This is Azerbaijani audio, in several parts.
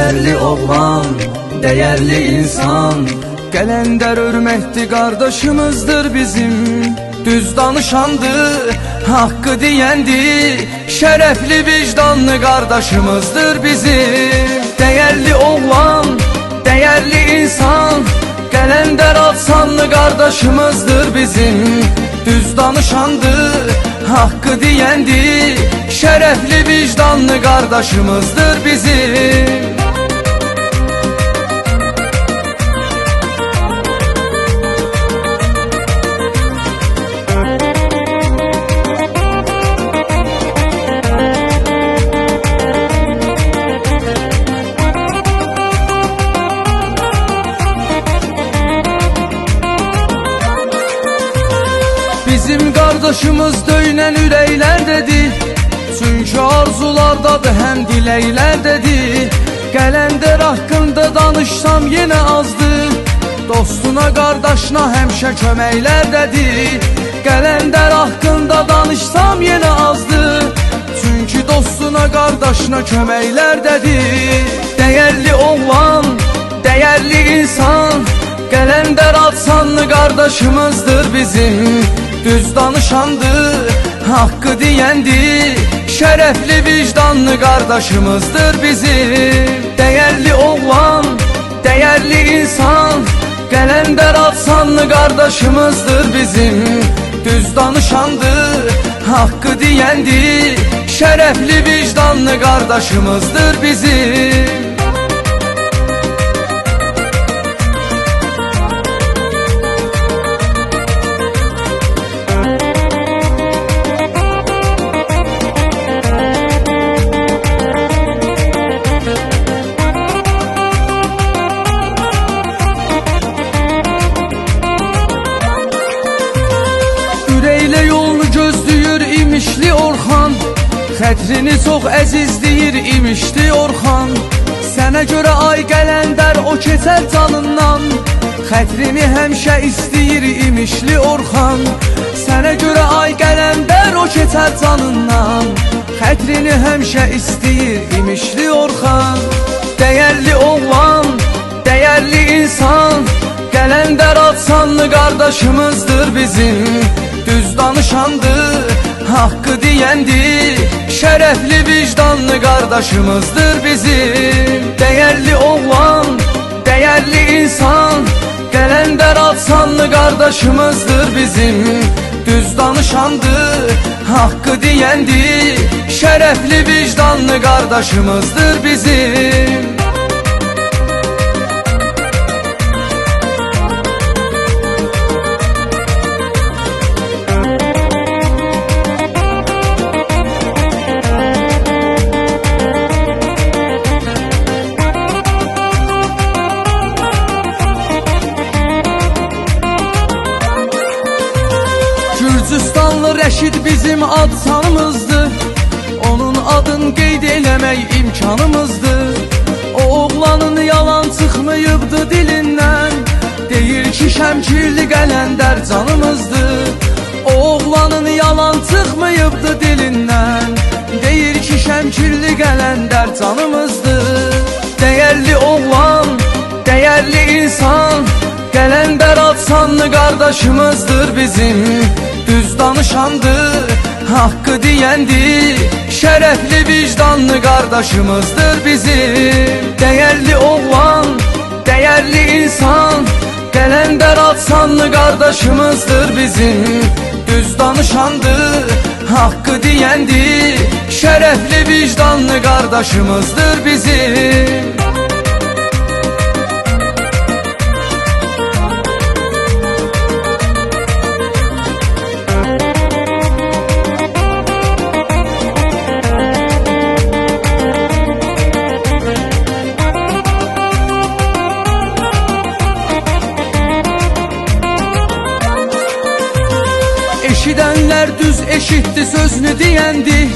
değerli oğlan, değerli insan. Kalender hürmetli kardeşimizdir bizim. Düz danışandı, hakkı diyendi, şerefli vicdanlı kardeşimizdir bizim. Değerli oğlan, değerli insan, Kalender Alsanlı kardeşimizdir bizim. Düz danışandı, hakkı diyendi, şerefli vicdanlı kardeşimizdir bizim. Bizim kardeşimiz döyünen ürəklər dedi, çünkü arzulardadır hem diləklər dedi. Kalender hakkında danışsam yine azdı, dostuna kardeşine hemşe köməklər dedi. Kalender hakkında danışsam yine azdı, çünkü dostuna kardeşine köməklər dedi. Değerli oğlan, değerli insan, Kalender Alsanlı kardeşimizdir bizim. Düz danışandı, hakkı diyendi, şerefli vicdanlı kardeşimizdir bizim. Değerli oğlan, değerli insan, Kalender Alsanlı kardeşimizdir bizim. Düz danışandı, hakkı diyendi, şerefli vicdanlı kardeşimizdir bizim. İmişli Orxan, xətrini çox əzizləyir imişli Orxan. Sənə görə ay Kalender o keçər canından, xətrini həmişə istəyir imişli Orxan. Sənə görə ay Kalender o keçər canından, xətrini həmişə istəyir imişli Orxan. Değerli oğlan, değerli insan, Kalender Alsanlı kardeşimizdir bizim. Düz danışandı, hakkı diyendi, şerefli vicdanlı kardeşimizdir bizim. Değerli oğlan, değerli insan, Kalender Alsanlı kardeşimizdir bizim. Düz danışandı, hakkı diyendi, şerefli vicdanlı kardeşimizdir bizim. Gürcüstanlı Rəşid bizim ad sanımızdır, onun adın qeyd eləmək imkanımızdır. O oğlanın yalan çıxmayıbdı dilindən, deyir ki Şəmkirli Kalender canımızdır. O oğlanın yalan çıxmayıbdı dilindən, deyir ki Şəmkirli Kalender canımızdır. Değerli oğlan, değerli insan, Kalender Alsanlı kardeşimizdir bizim. Düz danışandı, hakkı diyendi, şerefli vicdanlı kardeşimizdir bizim. Değerli oğlan, değerli insan, Kalender Alsanlı kardeşimizdir bizim. Düz danışandı, hakkı diyendi, şerefli vicdanlı kardeşimizdir bizim. Eşidənlər düz eşitdi sözünü diyendi,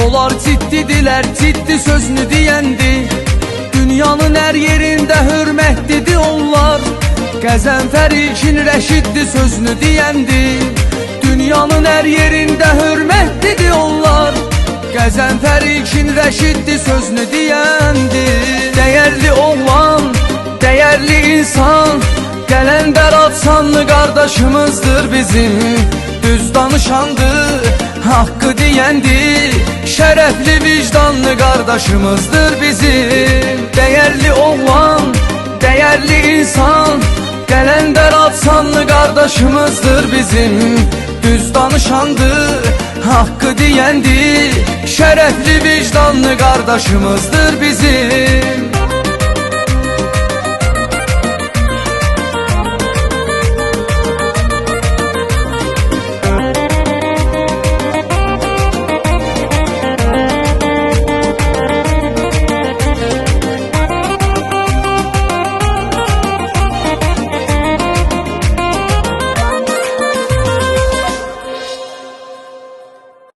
onlar ciddidiler ciddi sözünü diyendi. Dünyanın her yerinde hürmetlidir onlar, Qəzənfər İlkin Rəşiddi sözünü diyendi. Dünyanın her yerinde hürmetlidir onlar, Qəzənfər İlkin Rəşiddi sözünü deyəndi. Dəyərli oğlan, dəyərli insan, Qələndər Atsanlı qardaşımızdır bizim. Düz danışandı, haqqı deyəndi, şərəfli vicdanlı qardaşımızdır bizim. Dəyərli oğlan, dəyərli insan, Qələndər Atsanlı qardaşımızdır bizim. Düz danışandı, haqqı deyəndi, şərəfli vicdanlı qardaşımızdır bizim.